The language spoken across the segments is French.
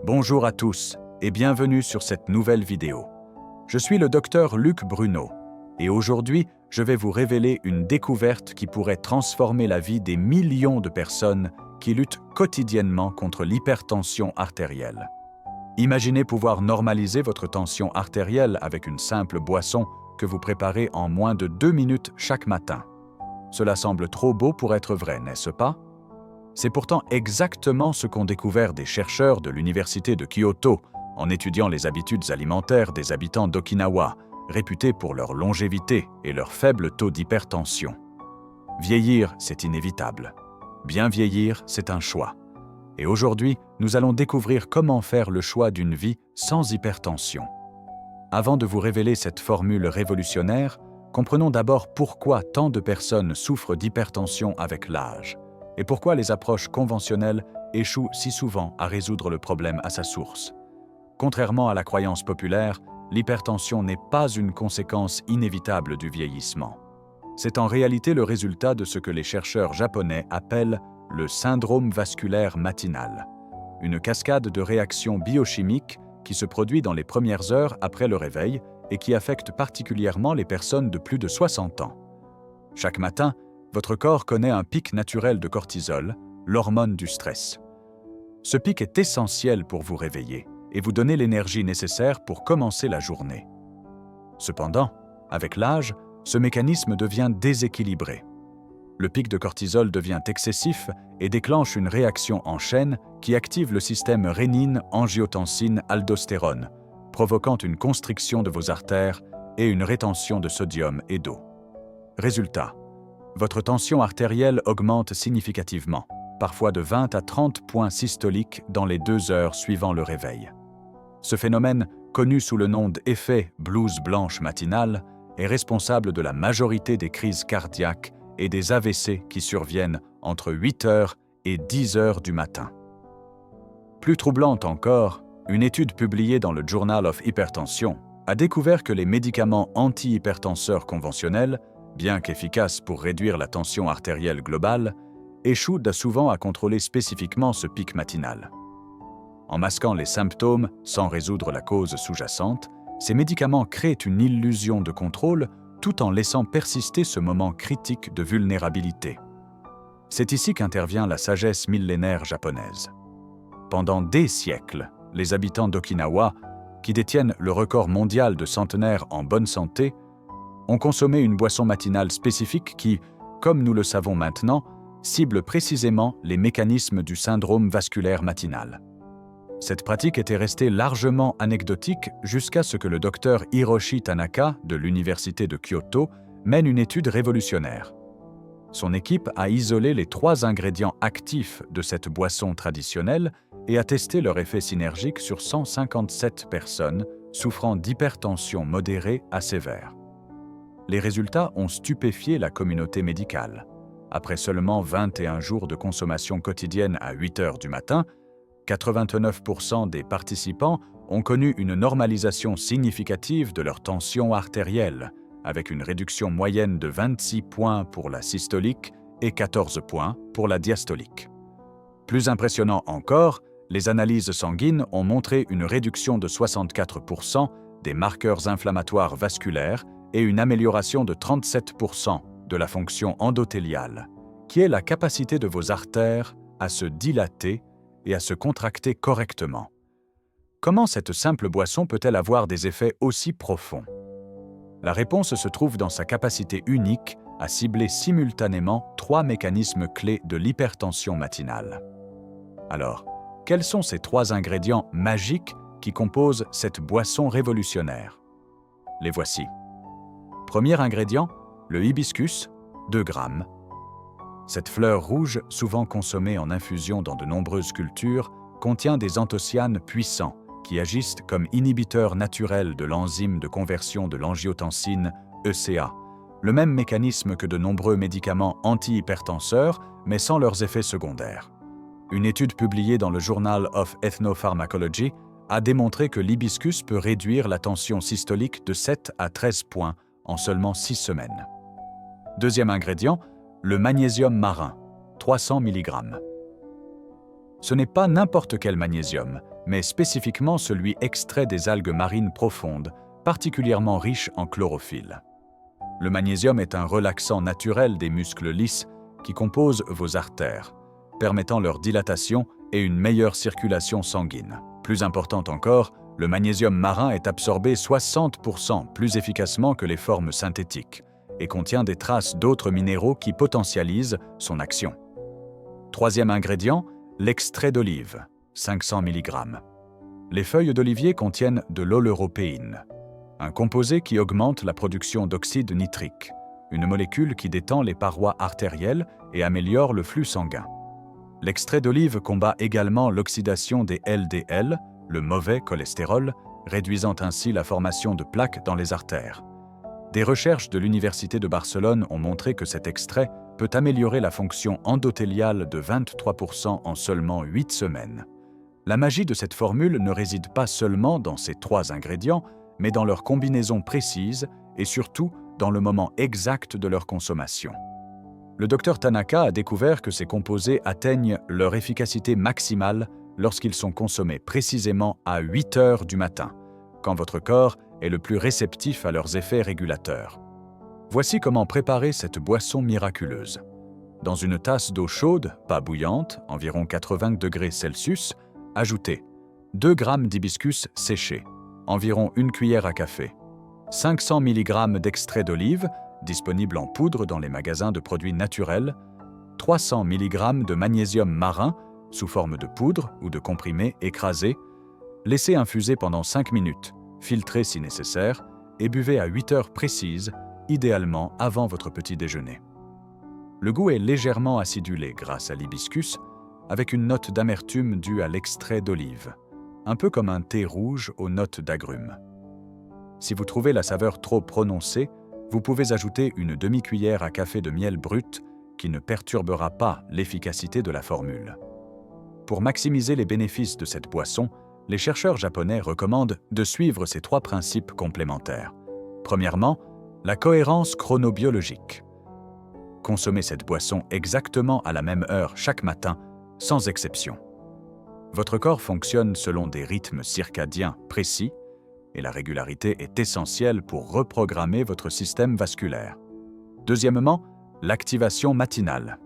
Bonjour à tous et bienvenue sur cette nouvelle vidéo. Je suis le docteur Luc Bruno et aujourd'hui, je vais vous révéler une découverte qui pourrait transformer la vie des millions de personnes qui luttent quotidiennement contre l'hypertension artérielle. Imaginez pouvoir normaliser votre tension artérielle avec une simple boisson que vous préparez en moins de 2 minutes chaque matin. Cela semble trop beau pour être vrai, n'est-ce pas? C'est pourtant exactement ce qu'ont découvert des chercheurs de l'université de Kyoto en étudiant les habitudes alimentaires des habitants d'Okinawa, réputés pour leur longévité et leur faible taux d'hypertension. Vieillir, c'est inévitable. Bien vieillir, c'est un choix. Et aujourd'hui, nous allons découvrir comment faire le choix d'une vie sans hypertension. Avant de vous révéler cette formule révolutionnaire, comprenons d'abord pourquoi tant de personnes souffrent d'hypertension avec l'âge et pourquoi les approches conventionnelles échouent si souvent à résoudre le problème à sa source. Contrairement à la croyance populaire, l'hypertension n'est pas une conséquence inévitable du vieillissement. C'est en réalité le résultat de ce que les chercheurs japonais appellent le syndrome vasculaire matinal, une cascade de réactions biochimiques qui se produit dans les premières heures après le réveil et qui affecte particulièrement les personnes de plus de 60 ans. Chaque matin, votre corps connaît un pic naturel de cortisol, l'hormone du stress. Ce pic est essentiel pour vous réveiller et vous donner l'énergie nécessaire pour commencer la journée. Cependant, avec l'âge, ce mécanisme devient déséquilibré. Le pic de cortisol devient excessif et déclenche une réaction en chaîne qui active le système rénine-angiotensine-aldostérone, provoquant une constriction de vos artères et une rétention de sodium et d'eau. Résultat, votre tension artérielle augmente significativement, parfois de 20 à 30 points systoliques dans les 2 heures suivant le réveil. Ce phénomène, connu sous le nom d'effet blouse blanche matinale, est responsable de la majorité des crises cardiaques et des AVC qui surviennent entre 8 heures et 10 heures du matin. Plus troublante encore, une étude publiée dans le Journal of Hypertension a découvert que les médicaments antihypertenseurs conventionnels, bien qu'efficaces pour réduire la tension artérielle globale, échouent souvent à contrôler spécifiquement ce pic matinal. En masquant les symptômes sans résoudre la cause sous-jacente, ces médicaments créent une illusion de contrôle tout en laissant persister ce moment critique de vulnérabilité. C'est ici qu'intervient la sagesse millénaire japonaise. Pendant des siècles, les habitants d'Okinawa, qui détiennent le record mondial de centenaires en bonne santé, ont consommé une boisson matinale spécifique qui, comme nous le savons maintenant, cible précisément les mécanismes du syndrome vasculaire matinal. Cette pratique était restée largement anecdotique jusqu'à ce que le docteur Hiroshi Tanaka de l'université de Kyoto mène une étude révolutionnaire. Son équipe a isolé les 3 ingrédients actifs de cette boisson traditionnelle et a testé leur effet synergique sur 157 personnes souffrant d'hypertension modérée à sévère. Les résultats ont stupéfié la communauté médicale. Après seulement 21 jours de consommation quotidienne à 8 heures du matin, 89% des participants ont connu une normalisation significative de leur tension artérielle, avec une réduction moyenne de 26 points pour la systolique et 14 points pour la diastolique. Plus impressionnant encore, les analyses sanguines ont montré une réduction de 64% des marqueurs inflammatoires vasculaires et une amélioration de 37% de la fonction endothéliale, qui est la capacité de vos artères à se dilater et à se contracter correctement. Comment cette simple boisson peut-elle avoir des effets aussi profonds? La réponse se trouve dans sa capacité unique à cibler simultanément 3 mécanismes clés de l'hypertension matinale. Alors, quels sont ces 3 ingrédients magiques qui composent cette boisson révolutionnaire? Les voici. Premier ingrédient, le hibiscus, 2 grammes. Cette fleur rouge, souvent consommée en infusion dans de nombreuses cultures, contient des anthocyanes puissants qui agissent comme inhibiteurs naturels de l'enzyme de conversion de l'angiotensine, ECA, le même mécanisme que de nombreux médicaments antihypertenseurs, mais sans leurs effets secondaires. Une étude publiée dans le Journal of Ethnopharmacology a démontré que l'hibiscus peut réduire la tension systolique de 7 à 13 points en seulement 6 semaines. Deuxième ingrédient, le magnésium marin, 300 mg. Ce n'est pas n'importe quel magnésium, mais spécifiquement celui extrait des algues marines profondes, particulièrement riches en chlorophylle. Le magnésium est un relaxant naturel des muscles lisses qui composent vos artères, permettant leur dilatation et une meilleure circulation sanguine. Plus importante encore, le magnésium marin est absorbé 60% plus efficacement que les formes synthétiques et contient des traces d'autres minéraux qui potentialisent son action. Troisième ingrédient, l'extrait d'olive, 500 mg. Les feuilles d'olivier contiennent de l'oleuropéine, un composé qui augmente la production d'oxyde nitrique, une molécule qui détend les parois artérielles et améliore le flux sanguin. L'extrait d'olive combat également l'oxydation des LDL, le mauvais cholestérol, réduisant ainsi la formation de plaques dans les artères. Des recherches de l'Université de Barcelone ont montré que cet extrait peut améliorer la fonction endothéliale de 23% en seulement 8 semaines. La magie de cette formule ne réside pas seulement dans ces 3 ingrédients, mais dans leur combinaison précise et surtout dans le moment exact de leur consommation. Le Dr Tanaka a découvert que ces composés atteignent leur efficacité maximale lorsqu'ils sont consommés précisément à 8 heures du matin, quand votre corps est le plus réceptif à leurs effets régulateurs. Voici comment préparer cette boisson miraculeuse. Dans une tasse d'eau chaude, pas bouillante, environ 80 degrés Celsius, ajoutez 2 g d'hibiscus séché, environ 1 cuillère à café, 500 mg d'extrait d'olive, disponible en poudre dans les magasins de produits naturels, 300 mg de magnésium marin, sous forme de poudre ou de comprimé écrasé, laissez infuser pendant 5 minutes, filtrez si nécessaire, et buvez à 8 heures précises, idéalement avant votre petit déjeuner. Le goût est légèrement acidulé grâce à l'hibiscus, avec une note d'amertume due à l'extrait d'olive, un peu comme un thé rouge aux notes d'agrumes. Si vous trouvez la saveur trop prononcée, vous pouvez ajouter une demi-cuillère à café de miel brut qui ne perturbera pas l'efficacité de la formule. Pour maximiser les bénéfices de cette boisson, les chercheurs japonais recommandent de suivre ces 3 principes complémentaires. Premièrement, la cohérence chronobiologique. Consommez cette boisson exactement à la même heure chaque matin, sans exception. Votre corps fonctionne selon des rythmes circadiens précis et la régularité est essentielle pour reprogrammer votre système vasculaire. Deuxièmement, l'activation matinale.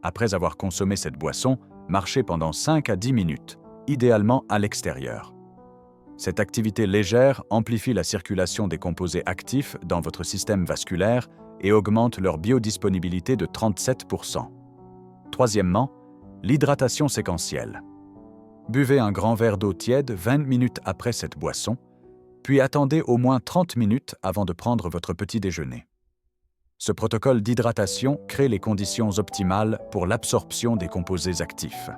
Après avoir consommé cette boisson, marchez pendant 5 à 10 minutes, idéalement à l'extérieur. Cette activité légère amplifie la circulation des composés actifs dans votre système vasculaire et augmente leur biodisponibilité de 37%. Troisièmement, l'hydratation séquentielle. Buvez un grand verre d'eau tiède 20 minutes après cette boisson, puis attendez au moins 30 minutes avant de prendre votre petit déjeuner. Ce protocole d'hydratation crée les conditions optimales pour l'absorption des composés actifs.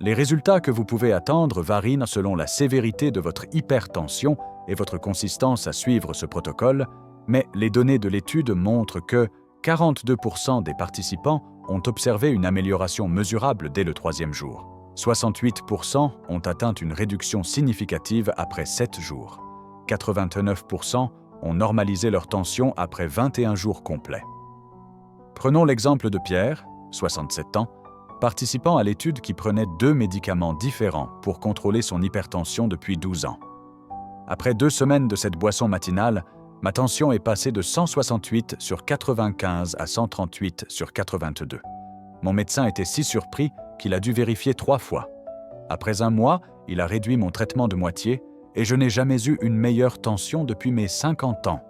Les résultats que vous pouvez attendre varient selon la sévérité de votre hypertension et votre consistance à suivre ce protocole, mais les données de l'étude montrent que 42% des participants ont observé une amélioration mesurable dès le 3e jour. 68% ont atteint une réduction significative après 7 jours. 89% ont normalisé leur tension après 21 jours complets. Prenons l'exemple de Pierre, 67 ans, participant à l'étude qui prenait 2 médicaments différents pour contrôler son hypertension depuis 12 ans. Après 2 semaines de cette boisson matinale, ma tension est passée de 168 sur 95 à 138 sur 82. Mon médecin était si surpris qu'il a dû vérifier 3 fois. Après 1 mois, il a réduit mon traitement de moitié et je n'ai jamais eu une meilleure tension depuis mes 50 ans.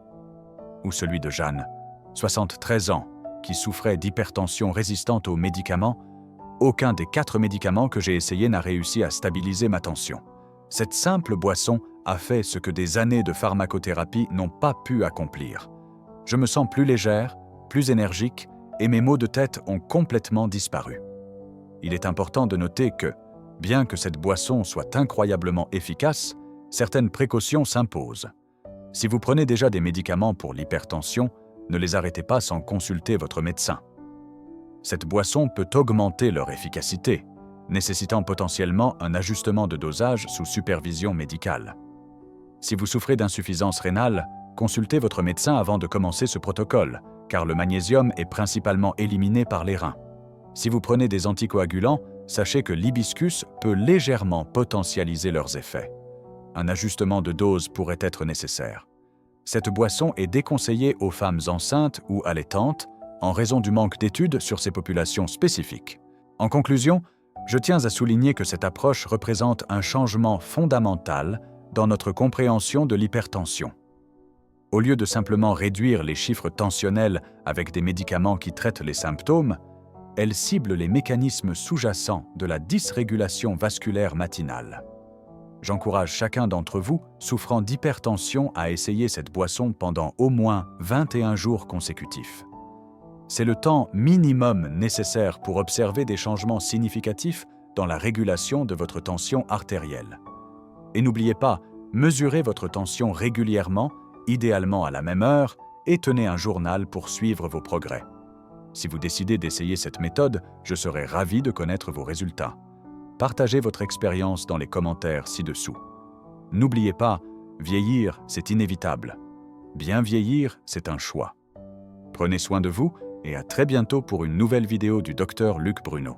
Ou celui de Jeanne, 73 ans, qui souffrait d'hypertension résistante aux médicaments. Aucun des 4 médicaments que j'ai essayés n'a réussi à stabiliser ma tension. Cette simple boisson a fait ce que des années de pharmacothérapie n'ont pas pu accomplir. Je me sens plus légère, plus énergique et mes maux de tête ont complètement disparu. Il est important de noter que, bien que cette boisson soit incroyablement efficace, certaines précautions s'imposent. Si vous prenez déjà des médicaments pour l'hypertension, ne les arrêtez pas sans consulter votre médecin. Cette boisson peut augmenter leur efficacité, nécessitant potentiellement un ajustement de dosage sous supervision médicale. Si vous souffrez d'insuffisance rénale, consultez votre médecin avant de commencer ce protocole, car le magnésium est principalement éliminé par les reins. Si vous prenez des anticoagulants, sachez que l'hibiscus peut légèrement potentialiser leurs effets. Un ajustement de dose pourrait être nécessaire. Cette boisson est déconseillée aux femmes enceintes ou allaitantes en raison du manque d'études sur ces populations spécifiques. En conclusion, je tiens à souligner que cette approche représente un changement fondamental dans notre compréhension de l'hypertension. Au lieu de simplement réduire les chiffres tensionnels avec des médicaments qui traitent les symptômes, elle cible les mécanismes sous-jacents de la dysrégulation vasculaire matinale. J'encourage chacun d'entre vous souffrant d'hypertension à essayer cette boisson pendant au moins 21 jours consécutifs. C'est le temps minimum nécessaire pour observer des changements significatifs dans la régulation de votre tension artérielle. Et n'oubliez pas, mesurez votre tension régulièrement, idéalement à la même heure, et tenez un journal pour suivre vos progrès. Si vous décidez d'essayer cette méthode, je serai ravi de connaître vos résultats. Partagez votre expérience dans les commentaires ci-dessous. N'oubliez pas, vieillir, c'est inévitable. Bien vieillir, c'est un choix. Prenez soin de vous et à très bientôt pour une nouvelle vidéo du Dr Luc Bruno.